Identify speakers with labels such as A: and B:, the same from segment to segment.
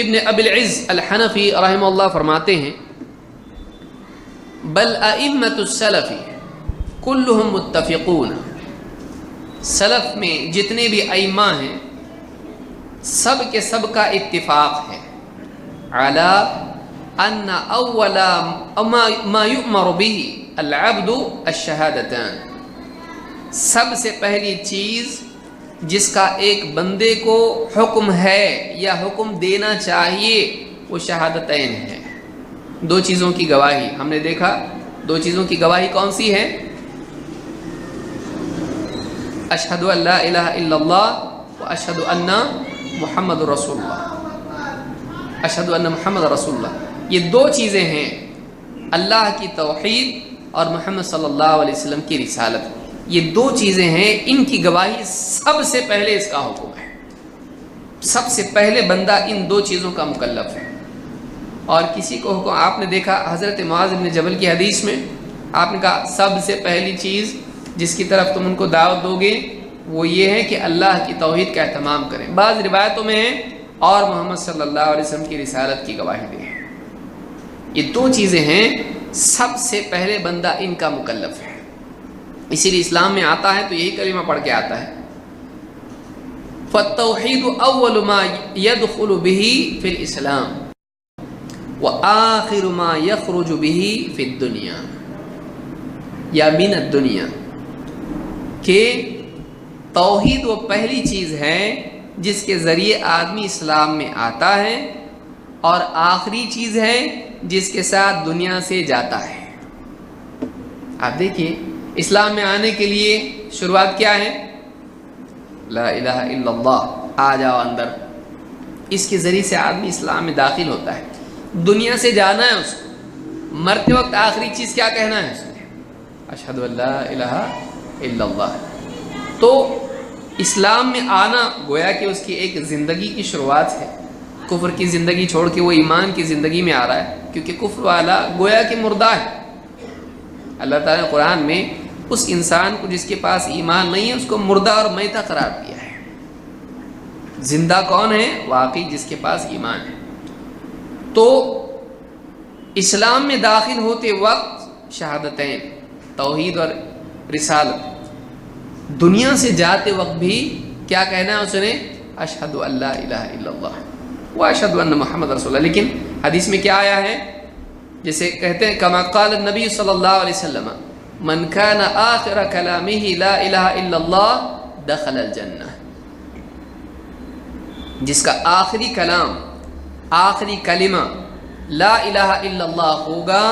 A: ابن ابی العز الحنفی رحمہ اللہ فرماتے ہیں بل ائمۃ السلف کلہم متفقون، سلف میں جتنے بھی ائمہ ہیں سب کے سب کا اتفاق ہے علی ان اول ما یؤمر به العبد الشہادتان، سب سے پہلی چیز جس کا ایک بندے کو حکم ہے یا حکم دینا چاہیے وہ شہادتین ہے، دو چیزوں کی گواہی۔ ہم نے دیکھا دو چیزوں کی گواہی کون سی ہے؟ اشہد ان لا الہ الا اللہ و اشہد ان محمد رسول اللہ، اشہد ان محمد رسول اللہ، یہ دو چیزیں ہیں، اللہ کی توحید اور محمد صلی اللہ علیہ وسلم کی رسالت، یہ دو چیزیں ہیں، ان کی گواہی سب سے پہلے اس کا حکم ہے، سب سے پہلے بندہ ان دو چیزوں کا مکلف ہے۔ اور کسی کو حکم، آپ نے دیکھا حضرت معاذ بن جبل کی حدیث میں آپ نے کہا سب سے پہلی چیز جس کی طرف تم ان کو دعوت دو گے وہ یہ ہے کہ اللہ کی توحید کا اہتمام کریں، بعض روایتوں میں ہے اور محمد صلی اللہ علیہ وسلم کی رسالت کی گواہی دیں، یہ دو چیزیں ہیں سب سے پہلے بندہ ان کا مکلف ہے، اسی لیے اسلام میں آتا ہے تو یہی کلمہ پڑھ کے آتا ہے فالتوحید اول ما يدخل به في الاسلام وآخر ما يخرج به في الدنیا یا من الدنیا، کہ توحید وہ پہلی چیز ہے جس کے ذریعے آدمی اسلام میں آتا ہے اور آخری چیز ہے جس کے ساتھ دنیا سے جاتا ہے۔ آپ دیکھیے اسلام میں آنے کے لیے شروعات کیا ہے؟ لا الہ الا اللہ، آ جاؤ اندر، اس کے ذریعے سے آدمی اسلام میں داخل ہوتا ہے۔ دنیا سے جانا ہے اس کو، مرتے وقت آخری چیز کیا کہنا ہے اس نے؟ اشہد ان لا الہ الا اللہ۔ تو اسلام میں آنا گویا کہ اس کی ایک زندگی کی شروعات ہے، کفر کی زندگی چھوڑ کے وہ ایمان کی زندگی میں آ رہا ہے، کیونکہ کفر والا گویا کہ مردہ ہے۔ اللہ تعالیٰ نے قرآن میں اس انسان کو جس کے پاس ایمان نہیں ہے اس کو مردہ اور میتہ قرار دیا ہے، زندہ کون ہے؟ واقعی جس کے پاس ایمان ہے۔ تو اسلام میں داخل ہوتے وقت شہادتین، توحید اور رسالت، دنیا سے جاتے وقت بھی کیا کہنا ہے اس نے؟ اشہد ان لا الہ الا اللہ و اشہد ان محمد رسول اللہ۔ لیکن حدیث میں کیا آیا ہے؟ جیسے کہتے ہیں کما قال النبی صلی اللہ علیہ وسلم من کان آخر کلامہ لا الہ الا اللہ دخل الجنہ، جس کا آخری کلام، آخری کلمہ لا الہ الا اللہ ہوگا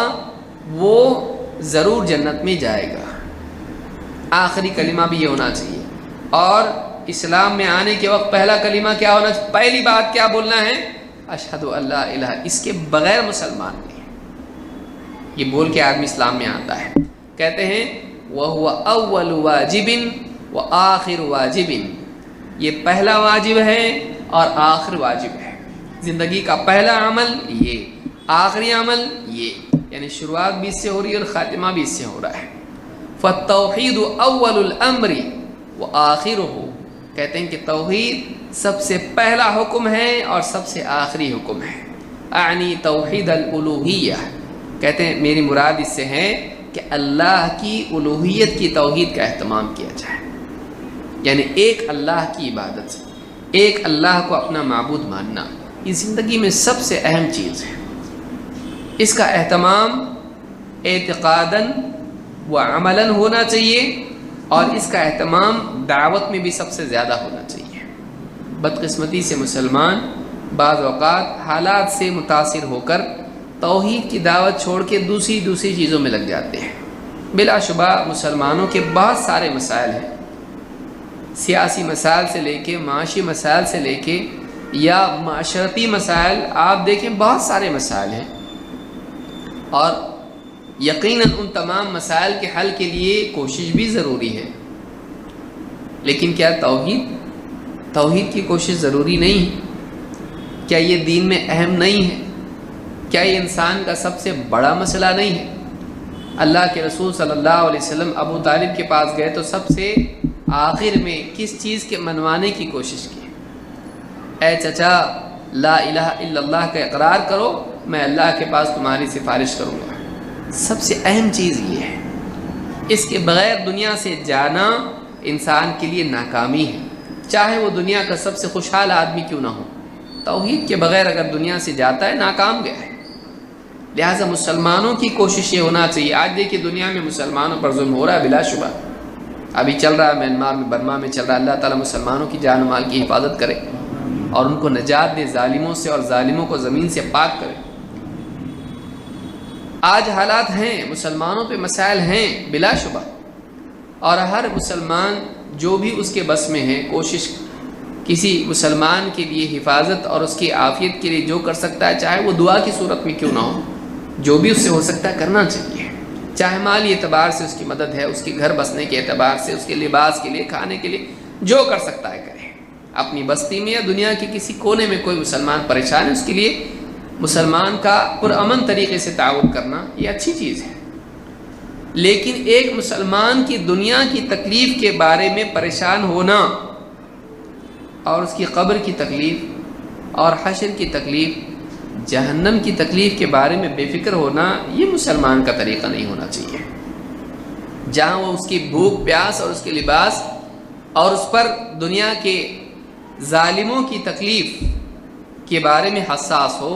A: وہ ضرور جنت میں جائے گا۔ آخری کلمہ بھی یہ ہونا چاہیے، اور اسلام میں آنے کے وقت پہلا کلمہ کیا ہونا چاہیے؟ پہلی بات کیا بولنا ہے؟ اشہد ان لا الہ، اس کے بغیر مسلمان نہیں، یہ بول کے آدمی اسلام میں آتا ہے۔ کہتے ہیں وَهُوَ أَوَّلُ وَاجِبٍ وَآخِرُ وَاجِبٍ، یہ پہلا واجب ہے اور آخر واجب ہے، زندگی کا پہلا عمل یہ، آخری عمل یہ، یعنی شروعات بھی اس سے ہو رہی ہے اور خاتمہ بھی اس سے ہو رہا ہے۔ فَالتَّوْحِيدُ أَوَّلُ الْأَمْرِ وَآخِرُهُ، کہتے ہیں کہ توحید سب سے پہلا حکم ہے اور سب سے آخری حکم ہے، اعنی توحید الالوہیہ، کہتے ہیں میری مراد اس سے ہے کہ اللہ کی الوہیت کی توحید کا اہتمام کیا جائے، یعنی ایک اللہ کی عبادت، ایک اللہ کو اپنا معبود ماننا، یہ زندگی میں سب سے اہم چیز ہے۔ اس کا اہتمام اعتقاداً و عملاً ہونا چاہیے، اور اس کا اہتمام دعوت میں بھی سب سے زیادہ ہونا چاہیے۔ بدقسمتی سے مسلمان بعض اوقات حالات سے متاثر ہو کر توحید کی دعوت چھوڑ کے دوسری چیزوں میں لگ جاتے ہیں۔ بلا شبہ مسلمانوں کے بہت سارے مسائل ہیں، سیاسی مسائل سے لے کے معاشی مسائل سے لے کے یا معاشرتی مسائل، آپ دیکھیں بہت سارے مسائل ہیں، اور یقیناً ان تمام مسائل کے حل کے لیے کوشش بھی ضروری ہے، لیکن کیا توحید کی کوشش ضروری نہیں ہے؟ کیا یہ دین میں اہم نہیں ہے؟ کیا یہ انسان کا سب سے بڑا مسئلہ نہیں ہے؟ اللہ کے رسول صلی اللہ علیہ وسلم ابو طالب کے پاس گئے تو سب سے آخر میں کس چیز کے منوانے کی کوشش کی؟ اے چچا لا الہ الا اللہ کا اقرار کرو، میں اللہ کے پاس تمہاری سفارش کروں گا۔ سب سے اہم چیز یہ ہے، اس کے بغیر دنیا سے جانا انسان کے لیے ناکامی ہے، چاہے وہ دنیا کا سب سے خوشحال آدمی کیوں نہ ہو، توحید کے بغیر اگر دنیا سے جاتا ہے ناکام گیا ہے۔ لہٰذا مسلمانوں کی کوشش یہ ہونا چاہیے۔ آج دیکھیے دنیا میں مسلمانوں پر ظلم ہو رہا ہے بلا شبہ، ابھی چل رہا ہے میانمار میں، برما میں چل رہا ہے۔ اللہ تعالیٰ مسلمانوں کی جان و مال کی حفاظت کرے اور ان کو نجات دے ظالموں سے، اور ظالموں کو زمین سے پاک کرے۔ آج حالات ہیں، مسلمانوں پہ مسائل ہیں بلا شبہ، اور ہر مسلمان جو بھی اس کے بس میں ہے کوشش کسی مسلمان کے لیے حفاظت اور اس کی عافیت کے لیے جو کر سکتا ہے، چاہے وہ دعا کی صورت میں کیوں نہ ہو، جو بھی اس سے ہو سکتا ہے کرنا چاہیے۔ چاہے مالی اعتبار سے اس کی مدد ہے، اس کے گھر بسنے کے اعتبار سے، اس کے لباس کے لیے، کھانے کے لیے، جو کر سکتا ہے کرے۔ اپنی بستی میں یا دنیا کے کسی کونے میں کوئی مسلمان پریشان ہے، اس کے لیے مسلمان کا پرامن طریقے سے تعاون کرنا یہ اچھی چیز ہے۔ لیکن ایک مسلمان کی دنیا کی تکلیف کے بارے میں پریشان ہونا اور اس کی قبر کی تکلیف اور حشر کی تکلیف، جہنم کی تکلیف کے بارے میں بے فکر ہونا، یہ مسلمان کا طریقہ نہیں ہونا چاہیے۔ جہاں وہ اس کی بھوک پیاس اور اس کے لباس اور اس پر دنیا کے ظالموں کی تکلیف کے بارے میں حساس ہو،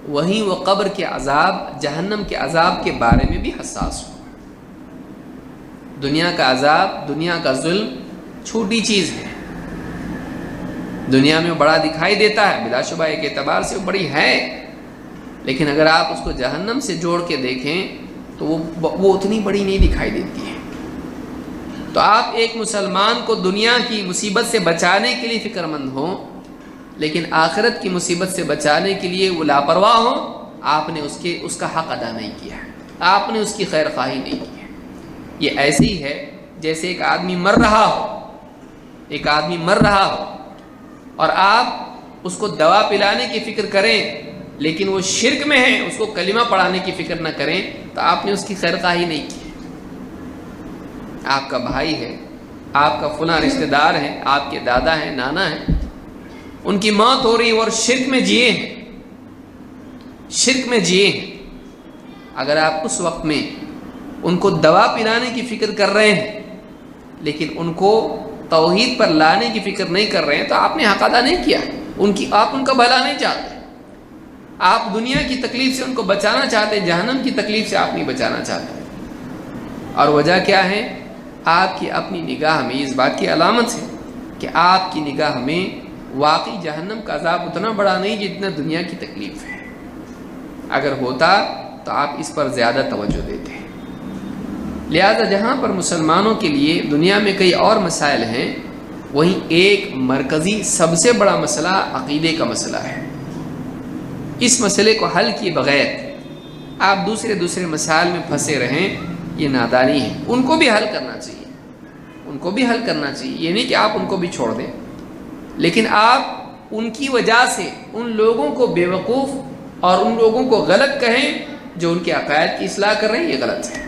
A: وہیں وہ قبر کے عذاب، جہنم کے عذاب کے بارے میں بھی حساس ہو۔ دنیا کا عذاب، دنیا کا ظلم چھوٹی چیز ہے، دنیا میں وہ بڑا دکھائی دیتا ہے، بلا شبہ ایک اعتبار سے وہ بڑی ہے، لیکن اگر آپ اس کو جہنم سے جوڑ کے دیکھیں تو وہ اتنی بڑی نہیں دکھائی دیتی ہے۔ تو آپ ایک مسلمان کو دنیا کی مصیبت سے بچانے کے لیے فکر مند ہوں، لیکن آخرت کی مصیبت سے بچانے کے لیے وہ لاپرواہ ہوں، آپ نے اس کا حق ادا نہیں کیا، آپ نے اس کی خیر خواہی نہیں کی ہے۔ یہ ایسے ہی ہے جیسے ایک آدمی مر رہا ہو اور آپ اس کو دوا پلانے کی فکر کریں، لیکن وہ شرک میں ہے، اس کو کلمہ پڑھانے کی فکر نہ کریں، تو آپ نے اس کی خیر خواہی نہیں کی۔ آپ کا بھائی ہے، آپ کا فلاں رشتہ دار ہے، آپ کے دادا ہیں، نانا ہیں، ان کی موت ہو رہی اور شرک میں جیے ہیں، اگر آپ اس وقت میں ان کو دوا پلانے کی فکر کر رہے ہیں لیکن ان کو توحید پر لانے کی فکر نہیں کر رہے ہیں، تو آپ نے حق ادا نہیں کیا، آپ ان کا بھلا نہیں چاہتے، آپ دنیا کی تکلیف سے ان کو بچانا چاہتے، جہنم کی تکلیف سے آپ نہیں بچانا چاہتے۔ اور وجہ کیا ہے؟ آپ کی اپنی نگاہ میں اس بات کی علامت ہے کہ آپ کی نگاہ میں واقعی جہنم کا عذاب اتنا بڑا نہیں جتنا دنیا کی تکلیف ہے۔ اگر ہوتا تو آپ اس پر زیادہ توجہ دیتے ہیں۔ لہذا جہاں پر مسلمانوں کے لیے دنیا میں کئی اور مسائل ہیں، وہیں ایک مرکزی سب سے بڑا مسئلہ عقیدے کا مسئلہ ہے۔ اس مسئلے کو حل کیے بغیر آپ دوسرے مسائل میں پھنسے رہیں، یہ نادانی ہے۔ ان کو بھی حل کرنا چاہیے، یہ نہیں کہ آپ ان کو بھی چھوڑ دیں، لیکن آپ ان کی وجہ سے ان لوگوں کو بیوقوف اور ان لوگوں کو غلط کہیں جو ان کے عقائد کی اصلاح کر رہے ہیں، یہ غلط ہے۔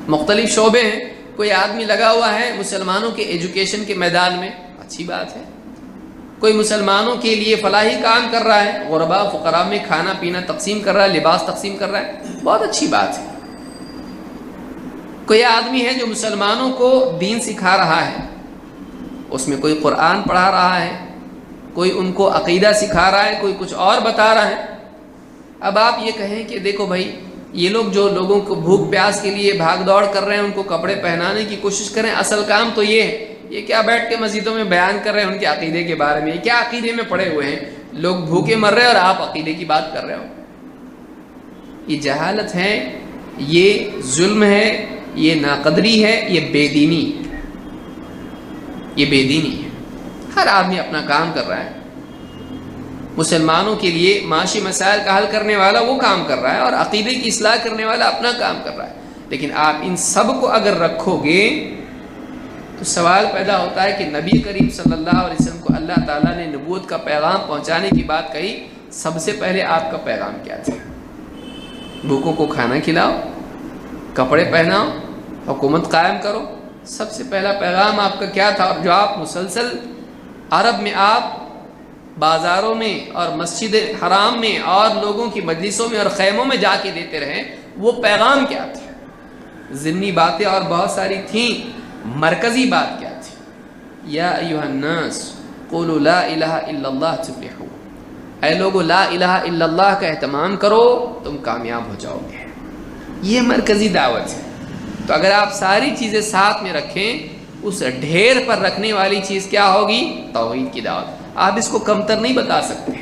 A: مختلف شعبے ہیں، کوئی آدمی لگا ہوا ہے مسلمانوں کے ایجوکیشن کے میدان میں، اچھی بات ہے۔ کوئی مسلمانوں کے لیے فلاحی کام کر رہا ہے، غربا فقراء میں کھانا پینا تقسیم کر رہا ہے، لباس تقسیم کر رہا ہے، بہت اچھی بات ہے۔ کوئی آدمی ہے جو مسلمانوں کو دین سکھا رہا ہے، اس میں کوئی قرآن پڑھا رہا ہے، کوئی ان کو عقیدہ سکھا رہا ہے، کوئی کچھ اور بتا رہا ہے۔ اب آپ یہ کہیں کہ دیکھو بھائی، یہ لوگ جو لوگوں کو بھوک پیاس کے لیے بھاگ دوڑ کر رہے ہیں، ان کو کپڑے پہنانے کی کوشش کریں، اصل کام تو یہ ہے، یہ کیا بیٹھ کے مسجدوں میں بیان کر رہے ہیں ان کے عقیدے کے بارے میں، یہ کیا عقیدے میں پڑے ہوئے ہیں، لوگ بھوکے مر رہے ہیں اور آپ عقیدے کی بات کر رہے ہو۔ یہ جہالت ہے، یہ ظلم ہے، یہ ناقدری ہے، یہ بے دینی ہے۔ ہر آدمی اپنا کام کر رہا ہے، مسلمانوں کے لیے معاشی مسائل کا حل کرنے والا وہ کام کر رہا ہے اور عقیدے کی اصلاح کرنے والا اپنا کام کر رہا ہے، لیکن آپ ان سب کو اگر رکھو گے تو سوال پیدا ہوتا ہے کہ نبی کریم صلی اللہ علیہ وسلم کو اللہ تعالیٰ نے نبوت کا پیغام پہنچانے کی بات کہی، سب سے پہلے آپ کا پیغام کیا تھا؟ بھوکوں کو کھانا کھلاؤ، کپڑے پہناؤ، حکومت قائم کرو، سب سے پہلا پیغام آپ کا کیا تھا؟ اور جو آپ مسلسل عرب میں آپ بازاروں میں اور مسجد حرام میں اور لوگوں کی مجلسوں میں اور خیموں میں جا کے دیتے رہے، وہ پیغام کیا تھا؟ ضمنی باتیں اور بہت ساری تھیں، مرکزی بات کیا تھی؟ یا ایھا الناس قولوا لا الہ الا اللہ تفلحوا، اے لوگو لا الہ الا اللہ کا اہتمام کرو، تم کامیاب ہو جاؤ گے۔ یہ مرکزی دعوت ہے۔ تو اگر آپ ساری چیزیں ساتھ میں رکھیں، اس ڈھیر پر رکھنے والی چیز کیا ہوگی؟ توحید کی دعوت۔ آپ اس کو کمتر نہیں بتا سکتے۔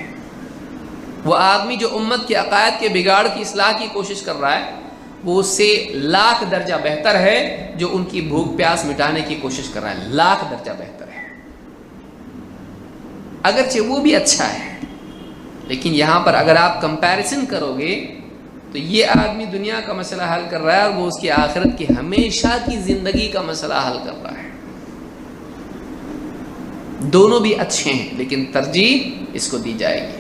A: وہ آدمی جو امت کے عقائد کے بگاڑ کی اصلاح کی کوشش کر رہا ہے، وہ اس سے لاکھ درجہ بہتر ہے جو ان کی بھوک پیاس مٹانے کی کوشش کر رہا ہے، لاکھ درجہ بہتر ہے۔ اگرچہ وہ بھی اچھا ہے، لیکن یہاں پر اگر آپ کمپیریزن کرو گے تو یہ آدمی دنیا کا مسئلہ حل کر رہا ہے اور وہ اس کی آخرت کی ہمیشہ کی زندگی کا مسئلہ حل کر رہا ہے۔ دونوں بھی اچھے ہیں، لیکن ترجیح اس کو دی جائے گی۔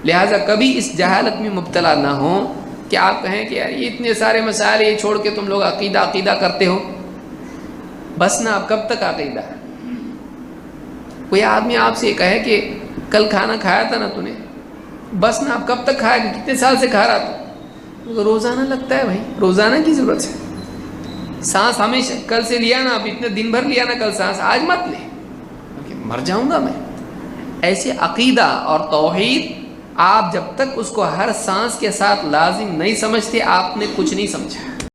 A: لہٰذا کبھی اس جہالت میں مبتلا نہ ہوں کہ آپ کہیں کہ یار یہ اتنے سارے مسائل یہ چھوڑ کے تم لوگ عقیدہ کرتے ہو، بس نا اب کب تک عقیدہ؟ کوئی آدمی آپ سے کہے کہ کل کھانا کھایا تھا نا تو نے، بس نا اب کب تک کھایا گا؟ کتنے سال سے کھا رہا تھا؟ روزانہ لگتا ہے بھائی، روزانہ کی ضرورت ہے۔ سانس ہمیشہ کل سے لیا نا، اب اتنے دن بھر لیا نا، کل سانس آج مت لے، مر جاؤں گا میں۔ ایسے عقیدہ اور توحید آپ جب تک اس کو ہر سانس کے ساتھ لازم نہیں سمجھتے، آپ نے کچھ نہیں سمجھا۔